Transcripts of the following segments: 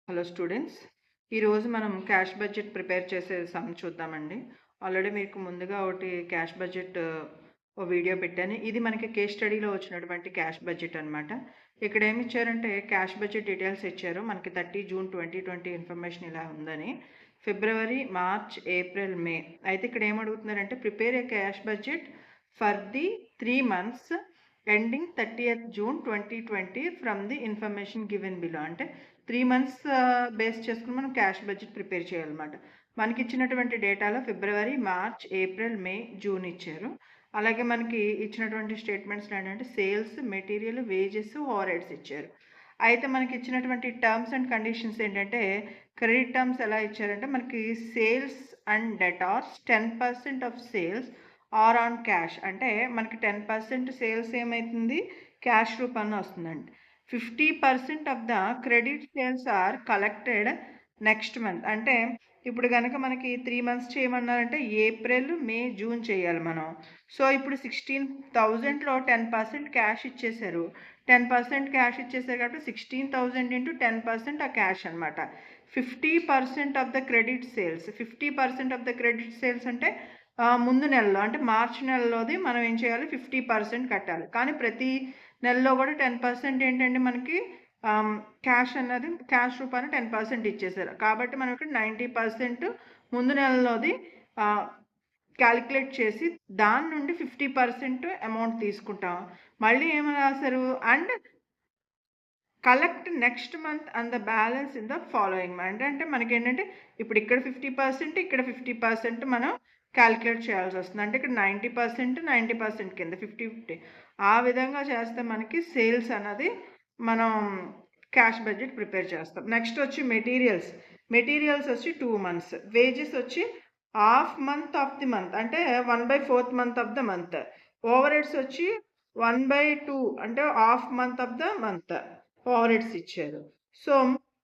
Hello students, ఈరోజు మనం cash budget prepare చేసే సమ్ చూద్దామండి. ఆల్రెడీ మీకు ముందుగా ఒకటి క్యాష్ బడ్జెట్ ఓ వీడియో పెట్టాను. ఇది మనకి కేస్ స్టడీలో వచ్చినటువంటి క్యాష్ బడ్జెట్ అనమాట. ఇక్కడ ఏమి ఇచ్చారంటే క్యాష్ బడ్జెట్ డీటెయిల్స్ ఇచ్చారు. మనకి 30 జూన్ 2020 ఇన్ఫర్మేషన్ ఇలా ఉందని. February, March, April, May. అయితే ఇక్కడ ఏమడుగుతున్నారంటే prepare a cash budget for the 3 months ending 30th June 2020 from the information given below. అంటే 3 months బేస్ చేసుకుని మనం క్యాష్ బడ్జెట్ ప్రిపేర్ చేయాలన్నమాట. మనకి ఇచ్చినటువంటి డేటాలో ఫిబ్రవరి, మార్చ్, ఏప్రిల్, మే, జూన్ ఇచ్చారు. అలాగే మనకి ఇచ్చినటువంటి స్టేట్మెంట్స్ ఏంటంటే సేల్స్, మెటీరియల్, వేజెస్, ఓవర్హెడ్స్ ఇచ్చారు. అయితే మనకి ఇచ్చినటువంటి టర్మ్స్ అండ్ కండిషన్స్ ఏంటంటే క్రెడిట్ టర్మ్స్ ఎలా ఇచ్చారంటే మనకి sales and debtors 10% of sales are on cash. అంటే మనకి 10% సేల్స్ ఏమవుతుంది, క్యాష్ రూపంలో వస్తుందండి. 50% of the credit sales are collected next month. అంటే ఇప్పుడు కనుక మనకి 3 months చేయమన్నారంటే ఏప్రిల్, మే, జూన్ చేయాలి మనం. సో ఇప్పుడు 16,000లో 10% క్యాష్ ఇచ్చేసారు. 10% క్యాష్ ఇచ్చేసారు కాబట్టి 16,000 ఇంటూ 10% ఆ క్యాష్ అనమాట. 50% of the credit sales. 50% of the credit sales అంటే ముందు నెలలో అంటే మార్చ్ నెలలోది మనం ఏం చేయాలి, 50% కట్టాలి. కానీ ప్రతి నెలలో కూడా 10% ఏంటంటే మనకి క్యాష్ అన్నది క్యాష్ రూపాన్ని 10% ఇచ్చేసారు. కాబట్టి మనం ఇక్కడ 90% ముందు నెలలోది క్యాలిక్యులేట్ చేసి దాని నుండి 50% అమౌంట్ తీసుకుంటాం. మళ్ళీ ఏమని రాశారు, and collect next month and the balance in the following month. అంటే మనకి ఏంటంటే ఇప్పుడు ఇక్కడ 50%, ఇక్కడ 50% మనం క్యాలిక్యులేట్ చేయాల్సి వస్తుంది. అంటే ఇక్కడ 90% కింద 50-50 ఆ విధంగా చేస్తే మనకి సేల్స్ అన్నది మనం క్యాష్ బడ్జెట్ ప్రిపేర్ చేస్తాం. నెక్స్ట్ వచ్చి మెటీరియల్స్ వచ్చి 2 months, వేజెస్ వచ్చి half month of the month అంటే 1/4 month of the month, overheads వచ్చి 1/2 అంటే half month of the month overheads ఇచ్చారు. సో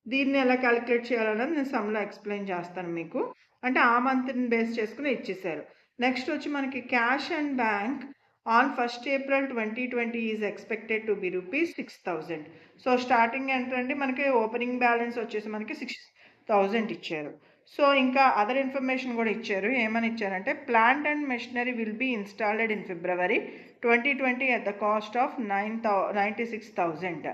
దీన్ని ఎలా క్యాలిక్యులేట్ చేయాలన్నది నేను సమ్లో ఎక్స్ప్లెయిన్ చేస్తాను మీకు. అంటే ఆ మంత్ని బేస్ చేసుకుని ఇచ్చేసారు. నెక్స్ట్ వచ్చి మనకి cash and bank on 1st April 2020 is expected to be ₹6,000. So starting ఏంటంటే మనకి ఓపెనింగ్ బ్యాలెన్స్ వచ్చేసి మనకి 6,000 ఇచ్చారు. సో ఇంకా అదర్ ఇన్ఫర్మేషన్ కూడా ఇచ్చారు. ఏమని ఇచ్చారంటే plant and machinery will be installed in February 2020 at the cost of 96,000.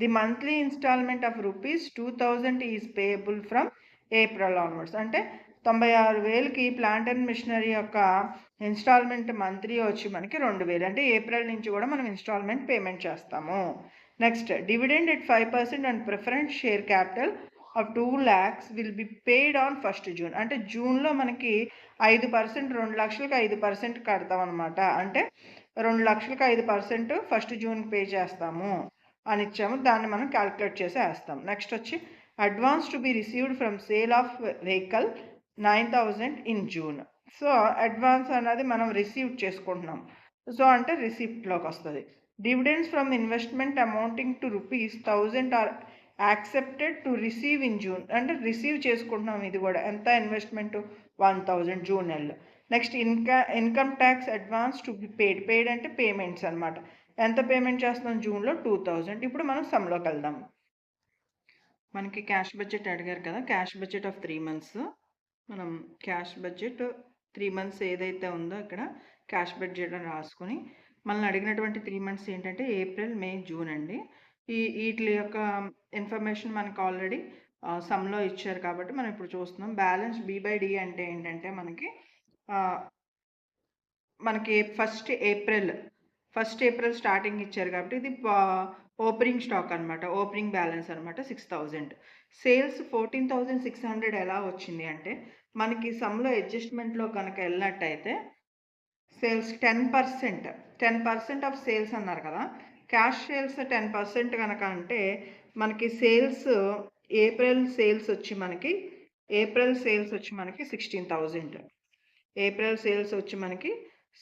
The monthly instalment of ₹2,000 is payable from April onwards. అంటే 96,000కి ప్లాంట్ అండ్ మిషనరీ యొక్క ఇన్స్టాల్మెంట్ మంత్లీ వచ్చి మనకి 2,000. అంటే ఏప్రిల్ నుంచి కూడా మనం ఇన్స్టాల్మెంట్ పేమెంట్ చేస్తాము. Next dividend at 5% and preference share capital of 2 lakhs will be paid on 1st June. అంటే జూన్లో మనకి 5%, 2 లక్షలకి 5% కడతాం అనమాట. అంటే 2 లక్షలకి 5% 1st June పే చేస్తాము అని ఇచ్చాము. దాన్ని మనం క్యాలిక్యులేట్ చేసి వేస్తాం. నెక్స్ట్ వచ్చి advance to be received from sale of vehicle 9,000 in June. So advance అనేది మనం రిసీవ్ చేసుకుంటున్నాం. సో అంటే రిసిప్ట్లోకి వస్తుంది. Dividends from investment amounting to ₹1,000 are accepted to receive in June. అంటే రిసీవ్ చేసుకుంటున్నాం. ఇది కూడా ఎంత ఇన్వెస్ట్మెంట్ 1,000 జూన్ నెలలో. Next income tax advance to be paid అంటే పేమెంట్స్ అనమాట. ఎంత పేమెంట్ చేస్తున్నాం జూన్లో 2,000. ఇప్పుడు మనం సమ్లోకి వెళ్దాం. మనకి క్యాష్ బడ్జెట్ అడిగారు కదా, క్యాష్ బడ్జెట్ ఆఫ్ 3 months. మనం క్యాష్ బడ్జెట్ 3 months ఏదైతే ఉందో ఇక్కడ క్యాష్ బడ్జెట్ అని రాసుకొని మనల్ని అడిగినటువంటి 3 months ఏంటంటే ఏప్రిల్, మే, జూన్ అండి. వీటి యొక్క ఇన్ఫర్మేషన్ మనకు ఆల్రెడీ సమ్లో ఇచ్చారు కాబట్టి మనం ఇప్పుడు చూస్తున్నాం. బ్యాలెన్స్ B/D అంటే ఏంటంటే మనకి 1st April స్టార్టింగ్ ఇచ్చారు కాబట్టి ఇది ఓపెనింగ్ స్టాక్ అనమాట, ఓపెనింగ్ బ్యాలెన్స్ అనమాట 6,000. సేల్స్ 14,600 ఎలా వచ్చింది అంటే మనకి సమ్లో అడ్జస్ట్మెంట్లో కనుక వెళ్ళినట్టయితే సేల్స్ 10% ఆఫ్ సేల్స్ అన్నారు కదా, క్యాష్ సేల్స్ 10% కనుక అంటే మనకి సేల్స్ ఏప్రిల్ సేల్స్ వచ్చి మనకి 16,000. ఏప్రిల్ సేల్స్ వచ్చి మనకి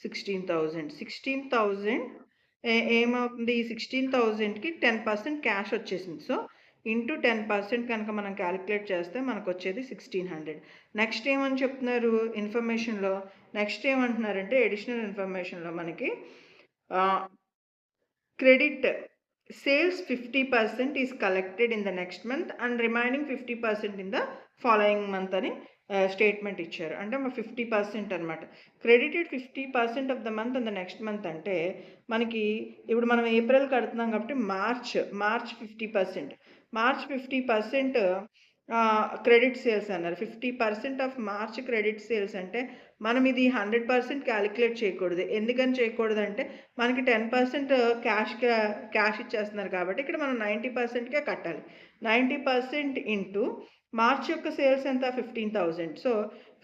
16,000 ఏమవుతుంది, ఈ 16,000కి 10% క్యాష్ వచ్చేసింది. సో ఇంటూ 10% కనుక మనం క్యాలిక్యులేట్ చేస్తే మనకు వచ్చేది 1,600. నెక్స్ట్ ఏమని చెప్తున్నారు ఇన్ఫర్మేషన్లో, నెక్స్ట్ ఏమంటున్నారంటే అడిషనల్ ఇన్ఫర్మేషన్లో మనకి credit sales 50% is collected in the next month and remaining 50% in the following month అని స్టేట్మెంట్ ఇచ్చారు. అంటే 50% అనమాట. Credited 50% of the month and the next month అంటే మనకి ఇప్పుడు మనం ఏప్రిల్ కడుతున్నాం కాబట్టి మార్చ్ 50%. మార్చ్ 50% క్రెడిట్ సేల్స్ అన్నారు. 50% ఆఫ్ మార్చ్ క్రెడిట్ సేల్స్ అంటే మనం ఇది 100% క్యాలిక్యులేట్ చేయకూడదు. ఎందుకని చేయకూడదంటే మనకి 10% క్యాష్ ఇచ్చేస్తున్నారు కాబట్టి ఇక్కడ మనం 90%కే కట్టాలి. 90% ఇంటూ మార్చ్ యొక్క సేల్స్ ఎంత 15,000. సో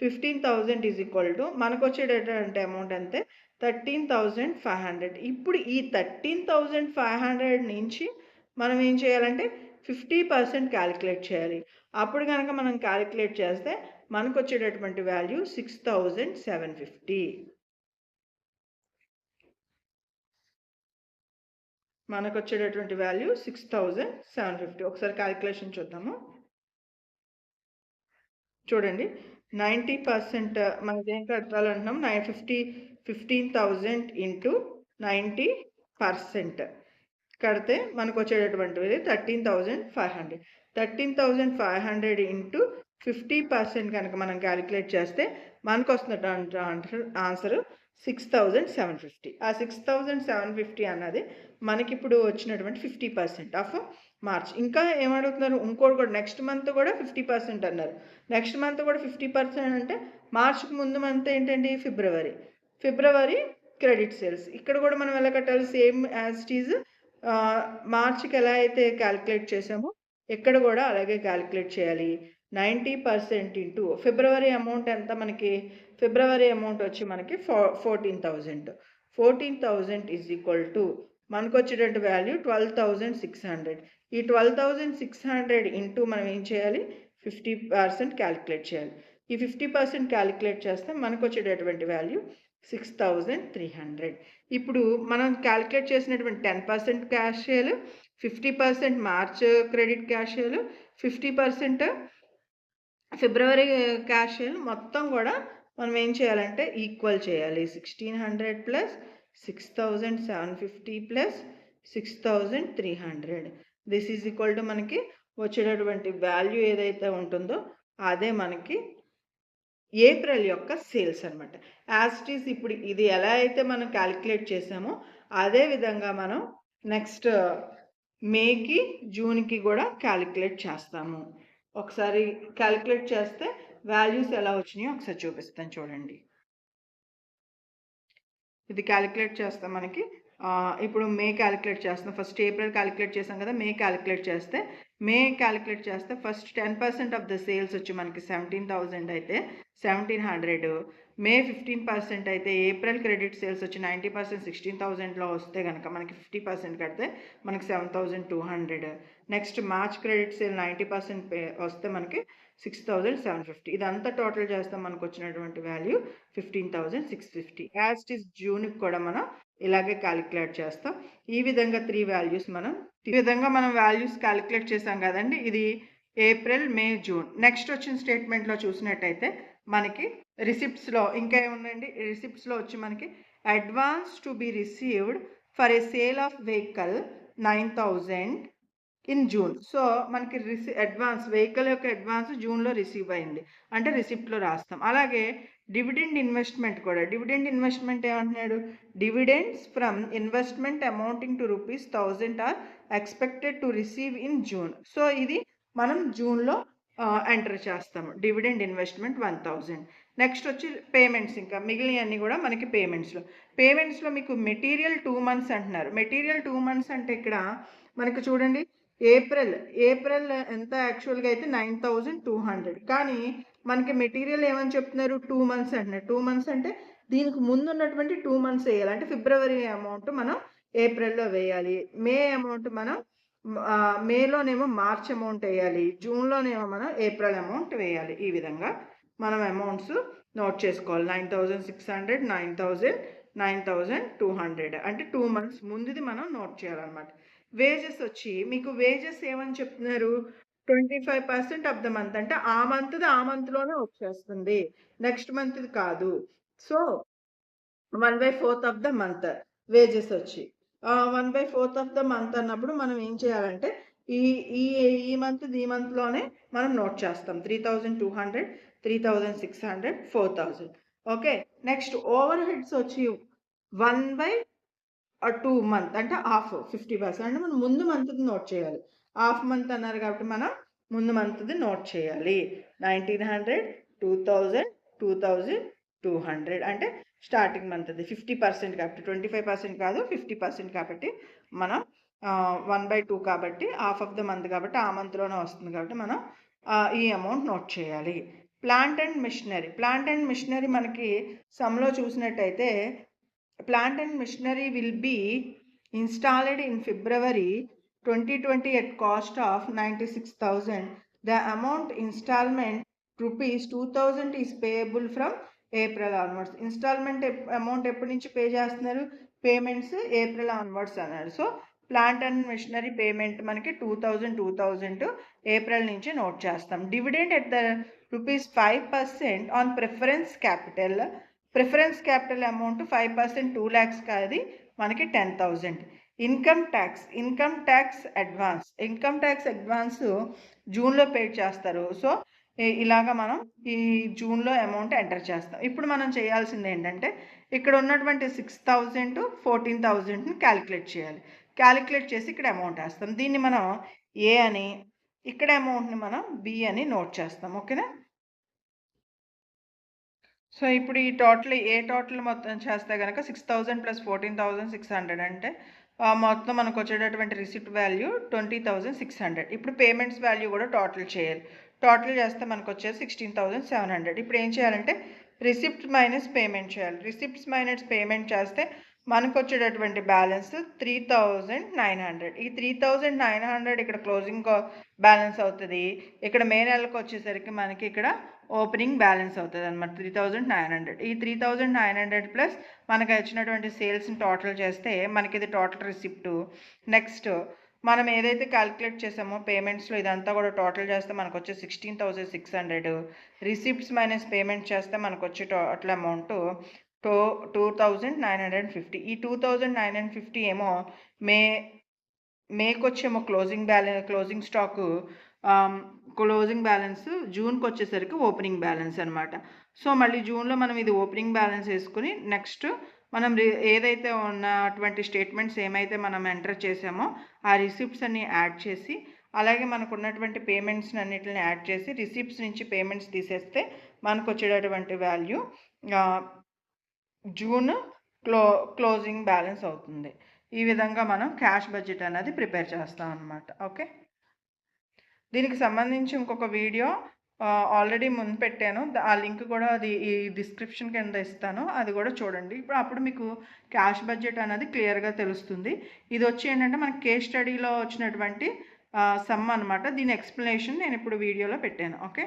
15,000 ఈజ్ ఈక్వల్ టు మనకు వచ్చేటటువంటి అమౌంట్ అంతే 13,500. ఇప్పుడు ఈ 13,500 నుంచి మనం ఏం చేయాలంటే 50% క్యాలిక్యులేట్ చేయాలి. అప్పుడు కనుక మనం క్యాలిక్యులేట్ చేస్తే మనకు వచ్చేటటువంటి వాల్యూ 6,750. మనకు వచ్చేటటువంటి వాల్యూ 6,750. ఒకసారి క్యాలిక్యులేషన్ చూద్దాము. చూడండి 90% మనకి ఏం కట్టాలంటున్నాం 15,000 ఇంటూ 90% కడితే మనకు వచ్చేటటువంటిది 13,500. 13,500 ఇంటూ 50% కనుక మనం క్యాలిక్యులేట్ చేస్తే మనకు వస్తున్నటువంటి ఆన్సర్ 6,750. ఆ 6,750 అన్నది మనకి ఇప్పుడు వచ్చినటువంటి 50% ఆఫ్ మార్చ్. ఇంకా ఏమడుగుతున్నారు ఇంకోటి కూడా నెక్స్ట్ మంత్ కూడా 50% అన్నారు. నెక్స్ట్ మంత్ కూడా 50% అంటే మార్చ్కి ముందు మంత్ ఏంటండి ఫిబ్రవరి క్రెడిట్ సేల్స్. ఇక్కడ కూడా మనం ఎలా కట్టాలి సేమ్ యాజ్ ఇట్ ఈజ్ మార్చ్కి ఎలా అయితే క్యాలిక్యులేట్ చేసామో ఇక్కడ కూడా అలాగే క్యాలిక్యులేట్ చేయాలి. 90% ఇంటూ ఫిబ్రవరి అమౌంట్ ఎంత మనకి ఫిబ్రవరి అమౌంట్ వచ్చి మనకి 14,000. 14,000 ఈజ్ ఈక్వల్ టు మనకు వచ్చేటటువంటి వాల్యూ 12,600. ఈ 12,600 ఇంటూ మనం ఏం చేయాలి 50% క్యాలిక్యులేట్ చేయాలి. ఈ 50% క్యాలిక్యులేట్ చేస్తే మనకు వచ్చేటటువంటి వాల్యూ 6,300. ఇప్పుడు మనం క్యాలిక్యులేట్ చేసినటువంటి 10% cash sale, 50% March credit cash sale, 50% ఫిబ్రవరి క్యాష్ సేల్ మొత్తం కూడా మనం ఏం చేయాలంటే ఈక్వల్ చేయాలి. 1,600 plus 6,750 plus 6,300. This is equal to మనకి వచ్చేటటువంటి వాల్యూ ఏదైతే ఉంటుందో అదే మనకి ఏప్రిల్ యొక్క సేల్స్ అనమాట. యాజ్ ఇట్ ఈస్ ఇప్పుడు ఇది ఎలా అయితే మనం క్యాలిక్యులేట్ చేసామో అదే విధంగా మనం నెక్స్ట్ మేకి జూన్కి కూడా క్యాలిక్యులేట్ చేస్తాము. ఒకసారి క్యాలిక్యులేట్ చేస్తే వాల్యూస్ ఎలా వచ్చినాయో ఒకసారి చూపిస్తాను చూడండి. ఇది క్యాలిక్యులేట్ చేస్తాం మనకి ఇప్పుడు మే క్యాలిక్యులేట్ చేస్తాం. ఫస్ట్ ఏప్రిల్ క్యాలిక్యులేట్ చేసాం కదా, మే క్యాలిక్యులేట్ చేస్తే ఫస్ట్ 10% ఆఫ్ ద సేల్స్ వచ్చి మనకి 17,000 అయితే 1,700. మే 15% అయితే ఏప్రిల్ క్రెడిట్ సేల్స్ వచ్చి 90% 16,000లో వస్తే కనుక మనకి 50% కడితే మనకి 7,200. నెక్స్ట్ మార్చ్ క్రెడిట్ సేల్ 90% వస్తే మనకి 6,750. ఇదంతా టోటల్ చేస్తే మనకు వచ్చినటువంటి వాల్యూ 15,650. యాజ్ ఇట్ ఈస్ జూన్కి కూడా మనం ఇలాగే క్యాలిక్యులేట్ చేస్తాం. ఈ విధంగా మనం వాల్యూస్ క్యాలిక్యులేట్ చేసాం కదండి. ఇది ఏప్రిల్, మే, జూన్. నెక్స్ట్ వచ్చిన స్టేట్మెంట్లో చూసినట్టయితే మనకి రిసిప్ట్స్లో ఇంకా ఏముందండి, రిసిప్ట్స్లో వచ్చి మనకి advance to be received for a sale of vehicle 9,000 in June. So మనకి వెహికల్ యొక్క అడ్వాన్స్ జూన్లో రిసీవ్ అయింది అంటే రిసిప్ట్లో రాస్తాం. అలాగే డివిడెండ్ ఇన్వెస్ట్మెంట్ కూడా. డివిడెండ్ ఇన్వెస్ట్మెంట్ ఏమంటున్నాడు, dividends from investment amounting to ₹1,000 are expected to receive in June. So ఇది మనం జూన్లో ఎంటర్ చేస్తాము. Dividend investment 1,000. నెక్స్ట్ వచ్చి పేమెంట్స్, ఇంకా మిగిలినవన్నీ కూడా మనకి పేమెంట్స్లో మీకు మెటీరియల్ 2 months అంటున్నారు. మెటీరియల్ 2 months అంటే ఇక్కడ మనకి చూడండి ఏప్రిల్ ఎంత యాక్చువల్గా అయితే 9,200, కానీ మనకి మెటీరియల్ ఏమని చెప్తున్నారు 2 months అంటున్నారు. 2 months అంటే దీనికి ముందు ఉన్నటువంటి 2 months వేయాలి. అంటే ఫిబ్రవరి అమౌంట్ మనం ఏప్రిల్లో వేయాలి, మే అమౌంట్ మనం మేలోనేమో మార్చ్ అమౌంట్ వేయాలి, జూన్లోనేమో మనం ఏప్రిల్ అమౌంట్ వేయాలి. ఈ విధంగా మనం అమౌంట్స్ నోట్ చేసుకోవాలి. 9,600, 9,000, 9,200 అంటే 2 months ముందుది మనం నోట్ చేయాలన్నమాట. వేజెస్ వచ్చి మీకు వేజెస్ ఏమని చెప్తున్నారు 25% ఆఫ్ ద మంత్ అంటే ఆ మంత్లోనే వచ్చేస్తుంది, నెక్స్ట్ మంత్ది కాదు. So 1/4 of the month wages వచ్చి 1/4 ఆఫ్ ద మంత్ అన్నప్పుడు మనం ఏం చేయాలంటే ఈ ఈ ఈ మంత్లోనే మనం నోట్ చేస్తాం 3200, 3600, 4000. ఓకే, నెక్స్ట్ ఓవర్ హెడ్స్ వచ్చి 1/2 మంత్ అంటే హాఫ్ 50%. అంటే మనం ముందు మంత్ది నోట్ చేయాలి. హాఫ్ మంత్ అన్నారు కాబట్టి మనం ముందు మంత్ది నోట్ చేయాలి. 1900, 2000, 2200 అంటే స్టార్టింగ్ మంత్ది 50% కాబట్టి 25% కాదు 50% కాబట్టి మనం 1/2 కాబట్టి హాఫ్ ఆఫ్ ద మంత్ కాబట్టి ఆ మంత్లోనే వస్తుంది కాబట్టి మనం ఈ అమౌంట్ నోట్ చేయాలి. ప్లాంట్ అండ్ మిషనరీ మనకి సమ్లో చూసినట్టయితే plant and machinery will be installed in February 2020 at cost of 96,000. The amount installment rupees 2,000 is payable from April onwards. Installment amount ఎప్పటి నుంచి పే చేస్తున్నారు? పేమెంట్స్ ఏప్రిల్ ఆన్వర్డ్స్ అన్నారు. So plant and machinery payment మనకి 2,000 April నుంచి note చేస్తాం. Dividend at the ₹5% on preference capital amount 5% 2 lakhs కాదు మనకి 10,000. Income tax advance జూన్లో పే చేస్తారు. సో ఇలాగా మనం ఈ జూన్లో అమౌంట్ ఎంటర్ చేస్తాం. ఇప్పుడు మనం చేయాల్సింది ఏంటంటే ఇక్కడ ఉన్నటువంటి 6,000, 14,000ని క్యాలిక్యులేట్ చేయాలి. క్యాలిక్యులేట్ చేసి ఇక్కడ అమౌంట్ వేస్తాం. దీన్ని మనం ఏ అని, ఇక్కడ అమౌంట్ని మనం బి అని నోట్ చేస్తాం. ఓకేనా? సో ఇప్పుడు ఈ టోటల్ మొత్తం చేస్తే కనుక 6,000 + 14,600 అంటే మొత్తం మనకు వచ్చేటటువంటి రిసిప్ట్ వాల్యూ 20,600. ఇప్పుడు పేమెంట్స్ వాల్యూ కూడా టోటల్ చేయాలి. టోటల్ చేస్తే మనకు వచ్చేసి 16,700. ఇప్పుడు ఏం చేయాలంటే రిసిప్ట్స్ మైనస్ పేమెంట్ చేయాలి. రిసిప్ట్స్ మైనస్ పేమెంట్ చేస్తే మనకు వచ్చేటటువంటి బ్యాలెన్స్ 3,900. ఈ 3,900 ఇక్కడ క్లోజింగ్ బ్యాలెన్స్ అవుతుంది. ఇక్కడ మే నెలకు వచ్చేసరికి మనకి ఇక్కడ ఓపెనింగ్ బ్యాలెన్స్ అవుతుంది అనమాట 3,900. ఈ 3,900 ప్లస్ మనకు వచ్చినటువంటి సేల్స్ని టోటల్ చేస్తే మనకి ఇది టోటల్ రిసిప్ట్. నెక్స్ట్ మనం ఏదైతే క్యాలిక్యులేట్ చేసామో పేమెంట్స్లో ఇదంతా కూడా టోటల్ చేస్తే మనకు వచ్చే 16,600. రిసిప్ట్స్ మైనస్ పేమెంట్ చేస్తే మనకు వచ్చే టోటల్ అమౌంట్ 2,950. ఈ 2,950 ఏమో మేకి వచ్చేమో క్లోజింగ్ స్టాకు క్లోజింగ్ బ్యాలెన్స్, జూన్కి వచ్చేసరికి ఓపెనింగ్ బ్యాలెన్స్ అనమాట. సో మళ్ళీ జూన్లో మనం ఇది ఓపెనింగ్ బ్యాలెన్స్ వేసుకుని నెక్స్ట్ మనం ఏదైతే ఉన్నటువంటి స్టేట్మెంట్స్ ఏమైతే మనం ఎంటర్ చేసామో ఆ రిసిప్ట్స్ అన్ని యాడ్ చేసి అలాగే మనకు ఉన్నటువంటి పేమెంట్స్ అన్నిటిని యాడ్ చేసి రిసిప్ట్స్ నుంచి పేమెంట్స్ తీసేస్తే మనకు వచ్చేటటువంటి వాల్యూ జూన్ క్లోజింగ్ బ్యాలెన్స్ అవుతుంది. ఈ విధంగా మనం క్యాష్ బడ్జెట్ అనేది ప్రిపేర్ చేస్తాం అన్నమాట. ఓకే, దీనికి సంబంధించి ఇంకొక వీడియో ఆల్రెడీ ముందు పెట్టాను. ఆ లింక్ కూడా అది ఈ డిస్క్రిప్షన్ కింద ఇస్తాను, అది కూడా చూడండి. అప్పుడు మీకు క్యాష్ బడ్జెట్ అనేది క్లియర్గా తెలుస్తుంది. ఇది వచ్చి ఏంటంటే మనకి కేస్ స్టడీలో వచ్చినటువంటి సమ్ అనమాట. దీని ఎక్స్ప్లెనేషన్ నేను ఇప్పుడు వీడియోలో పెట్టాను. ఓకే.